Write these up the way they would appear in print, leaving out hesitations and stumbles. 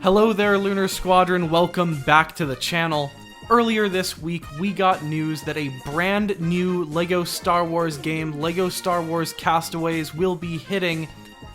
Hello there, Lunar Squadron. Welcome back to the channel. Earlier this week, we got news that a brand new LEGO Star Wars game, LEGO Star Wars Castaways, will be hitting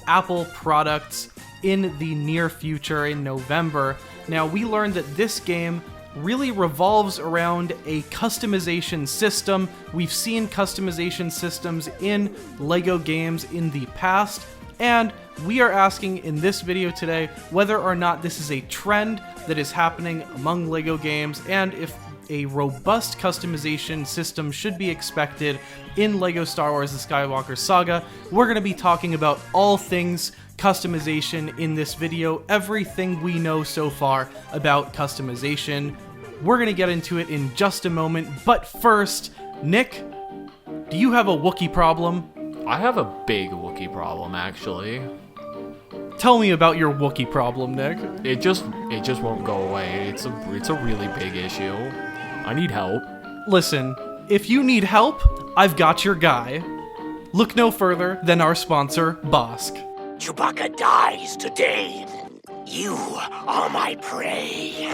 Apple products in the near future in November. Now, we learned that this game really revolves around a customization system. We've seen customization systems in LEGO games in the past, and we are asking in this video today whether or not this is a trend that is happening among LEGO games, and if a robust customization system should be expected in LEGO Star Wars The Skywalker Saga. We're going to be talking about all things customization in this video, everything we know so far about customization. We're going to get into it in just a moment, but first, Nick, do you have a Wookiee problem? I have a big Wookiee problem, actually. Tell me about your Wookiee problem, Nick. It just won't go away. It's a really big issue. I need help. Listen, if you need help, I've got your guy. Look no further than our sponsor, Bosk. Chewbacca dies today. You are my prey.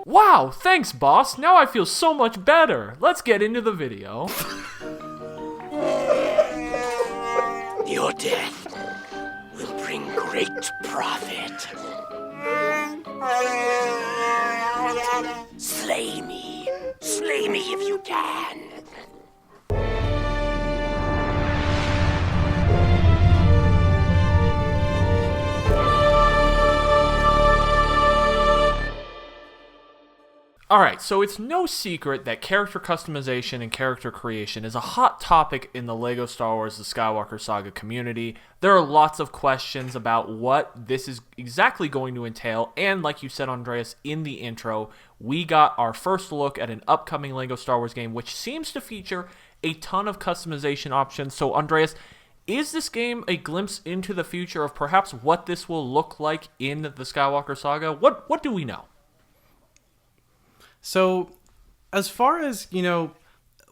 Wow, thanks, boss. Now I feel so much better. Let's get into the video. Your death will bring great profit. Slay me. Slay me if you can. Alright, so it's no secret that character customization and character creation is a hot topic in the LEGO Star Wars The Skywalker Saga community. There are lots of questions about what this is exactly going to entail, and like you said, Andreas, in the intro, we got our first look at an upcoming LEGO Star Wars game which seems to feature a ton of customization options. So Andreas, is this game a glimpse into the future of perhaps what this will look like in the Skywalker Saga? What do we know? So, as far as,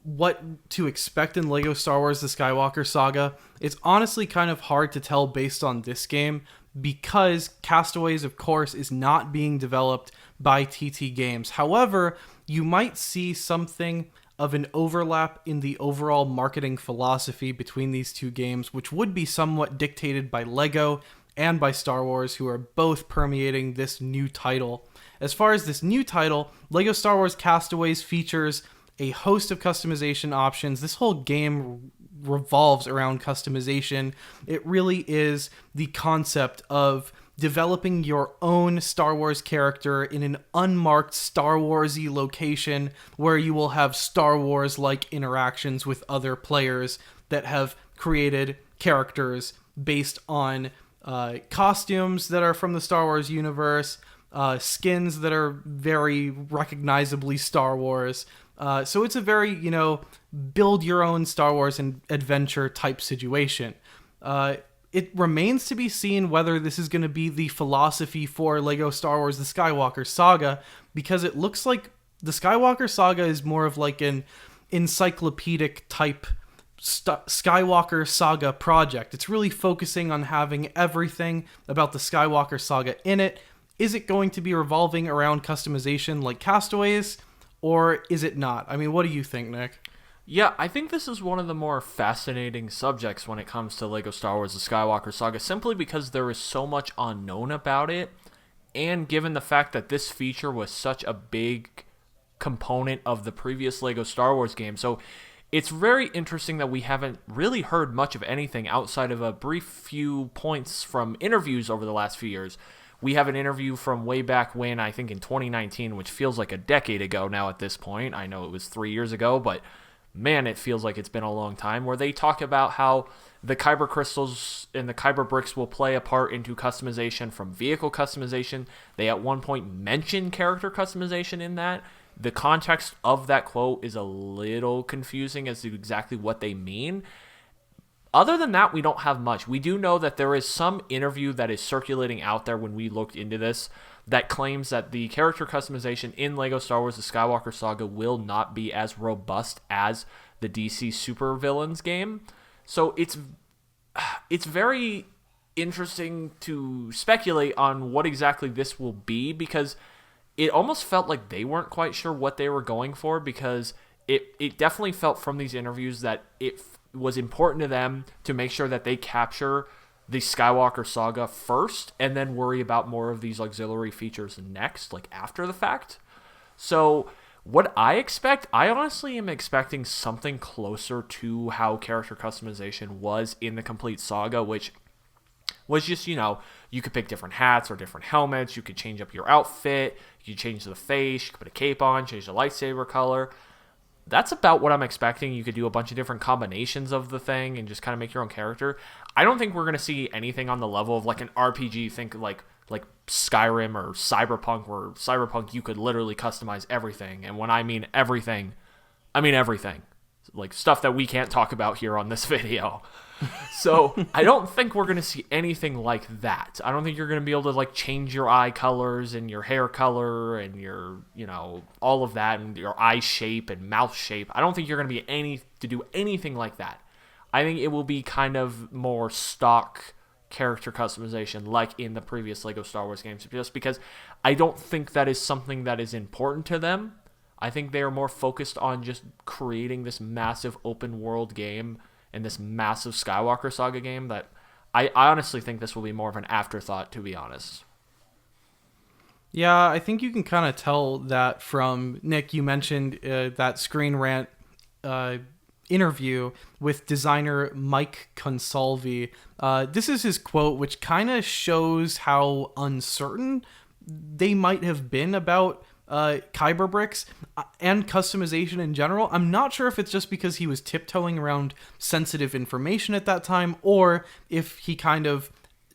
what to expect in LEGO Star Wars The Skywalker Saga, it's honestly kind of hard to tell based on this game, because Castaways, of course, is not being developed by TT Games. However, you might see something of an overlap in the overall marketing philosophy between these two games, which would be somewhat dictated by LEGO and by Star Wars, who are both permeating this new title. As far as this new title, LEGO Star Wars Castaways features a host of customization options. This whole game revolves around customization. It really is the concept of developing your own Star Wars character in an unmarked Star Wars-y location where you will have Star Wars-like interactions with other players that have created characters based on costumes that are from the Star Wars universe, skins that are very recognizably Star Wars. So it's a very, build your own Star Wars and adventure type situation. It remains to be seen whether this is going to be the philosophy for LEGO Star Wars The Skywalker Saga, because it looks like the Skywalker Saga is more of like an encyclopedic type Skywalker Saga project. It's really focusing on having everything about the Skywalker Saga in it. Is it going to be revolving around customization like Castaways, or is it not? I mean, what do you think, Nick? Yeah, I think this is one of the more fascinating subjects when it comes to LEGO Star Wars The Skywalker Saga, simply because there is so much unknown about it, and given the fact that this feature was such a big component of the previous LEGO Star Wars game. So it's very interesting that we haven't really heard much of anything outside of a brief few points from interviews over the last few years. We have an interview from way back when, I think in 2019, which feels like a decade ago now at this point. I know it was 3 years ago, but man, it feels like it's been a long time, where they talk about how the Kyber crystals and the Kyber bricks will play a part into customization from vehicle customization. They at one point mention character customization in that. The context of that quote is a little confusing as to exactly what they mean. Other than that, we don't have much. We do know that there is some interview that is circulating out there when we looked into this that claims that the character customization in LEGO Star Wars The Skywalker Saga will not be as robust as the DC Supervillains game. So it's very interesting to speculate on what exactly this will be, because it almost felt like they weren't quite sure what they were going for, because it definitely felt from these interviews that it was important to them to make sure that they capture the Skywalker Saga first and then worry about more of these auxiliary features next, like after the fact. So what I expect, I honestly am expecting something closer to how character customization was in the complete saga, which was just, you could pick different hats or different helmets, you could change up your outfit, you could change the face, you could put a cape on, change the lightsaber color. That's about what I'm expecting. You could do a bunch of different combinations of the thing and just kind of make your own character. I don't think we're going to see anything on the level of like an RPG, think like Skyrim or Cyberpunk, where Cyberpunk you could literally customize everything. And when I mean everything, I mean everything. Like stuff that we can't talk about here on this video. So I don't think we're going to see anything like that. I don't think you're going to be able to like change your eye colors and your hair color and your, all of that, and your eye shape and mouth shape. I don't think you're going to be to do anything like that. I think it will be kind of more stock character customization like in the previous Lego Star Wars games, just because I don't think that is something that is important to them. I think they are more focused on just creating this massive open world game and this massive Skywalker Saga game that I honestly think this will be more of an afterthought, to be honest. Yeah, I think you can kind of tell that from Nick. You mentioned that Screen Rant interview with designer Mike Consalvi. This is his quote, which kind of shows how uncertain they might have been about Kyber Bricks and customization in general. I'm not sure if it's just because he was tiptoeing around sensitive information at that time, or if he kind of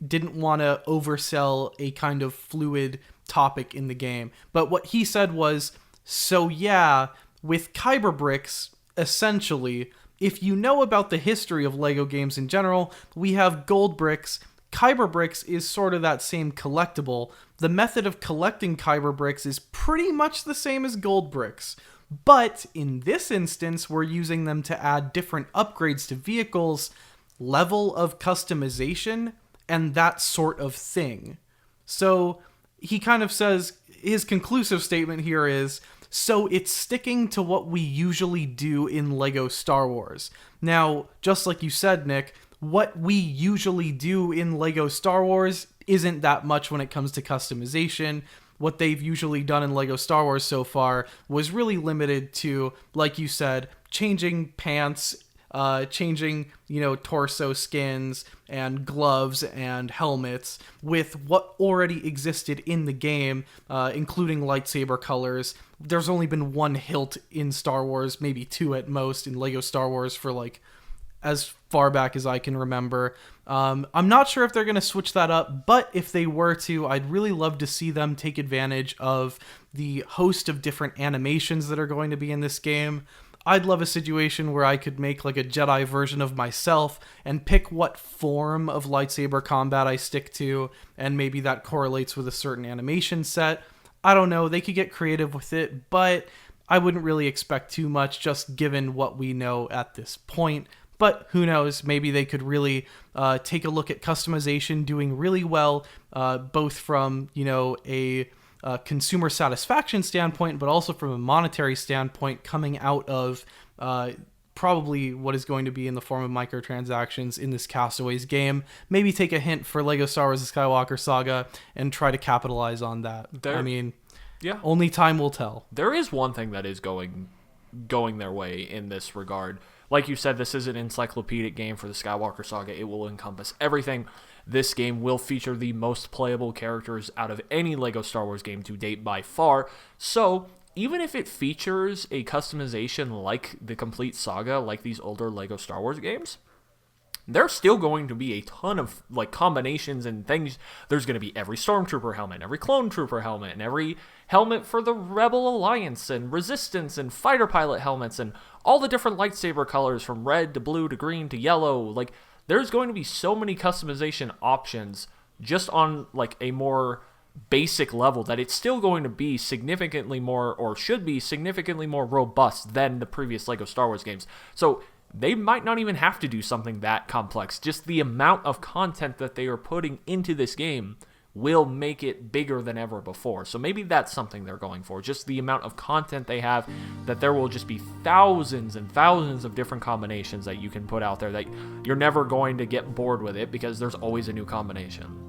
didn't want to oversell a kind of fluid topic in the game. But what he said was, so yeah, with Kyber Bricks, essentially, if you know about the history of Lego games in general, we have gold bricks. Kyber Bricks is sort of that same collectible. The method of collecting Kyber Bricks is pretty much the same as gold bricks. But in this instance, we're using them to add different upgrades to vehicles, level of customization, and that sort of thing. So he kind of says, his conclusive statement here is, so it's sticking to what we usually do in Lego Star Wars. Now, just like you said, Nick, what we usually do in Lego Star Wars isn't that much when it comes to customization. What they've usually done in Lego Star Wars so far was really limited to, like you said, changing pants, changing, torso skins and gloves and helmets with what already existed in the game, including lightsaber colors. There's only been one hilt in Star Wars, maybe two at most, in Lego Star Wars for as far back as I can remember. I'm not sure if they're going to switch that up, but if they were to, I'd really love to see them take advantage of the host of different animations that are going to be in this game. I'd love a situation where I could make like a Jedi version of myself and pick what form of lightsaber combat I stick to, and maybe that correlates with a certain animation set. I don't know, they could get creative with it, but I wouldn't really expect too much just given what we know at this point. But who knows, maybe they could really take a look at customization doing really well, both from, a consumer satisfaction standpoint, but also from a monetary standpoint, coming out of probably what is going to be in the form of microtransactions in this Castaways game. Maybe take a hint for Lego Star Wars: The Skywalker Saga and try to capitalize on that. Yeah, only time will tell. There is one thing that is going their way in this regard. Like you said, this is an encyclopedic game for the Skywalker Saga. It will encompass everything. This game will feature the most playable characters out of any LEGO Star Wars game to date by far. So, even if it features a customization like the complete saga, like these older LEGO Star Wars games, there's still going to be a ton of combinations and things. There's going to be every Stormtrooper helmet, every Clone Trooper helmet, and every helmet for the Rebel Alliance and Resistance and Fighter Pilot helmets, and all the different lightsaber colors from red to blue to green to yellow. There's going to be so many customization options just on a more basic level that it's still going to be significantly more, or should be significantly more robust than the previous LEGO Star Wars games. So they might not even have to do something that complex. Just the amount of content that they are putting into this game will make it bigger than ever before. So maybe that's something they're going for. Just the amount of content they have, that there will just be thousands and thousands of different combinations that you can put out there, that you're never going to get bored with it because there's always a new combination.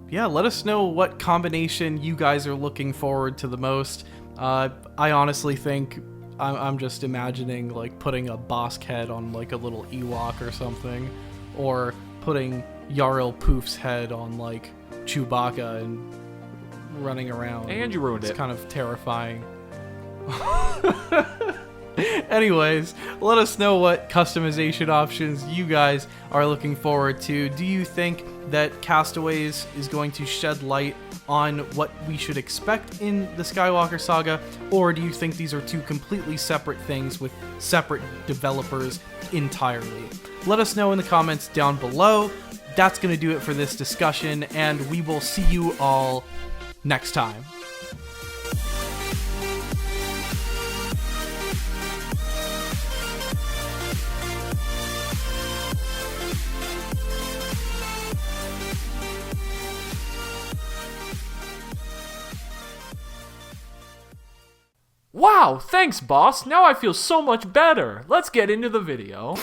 Yeah, let us know what combination you guys are looking forward to the most. I honestly think I'm just imagining like putting a Bosk head on like a little Ewok or something, or putting Yarl Poof's head on like Chewbacca and running around. And you ruined it. It's kind of terrifying. Anyways, let us know what customization options you guys are looking forward to. Do you think that Castaways is going to shed light on what we should expect in the Skywalker Saga, or do you think these are two completely separate things with separate developers entirely? Let us know in the comments down below. That's going to do it for this discussion, and we will see you all next time. Wow, thanks boss, now I feel so much better. Let's get into the video.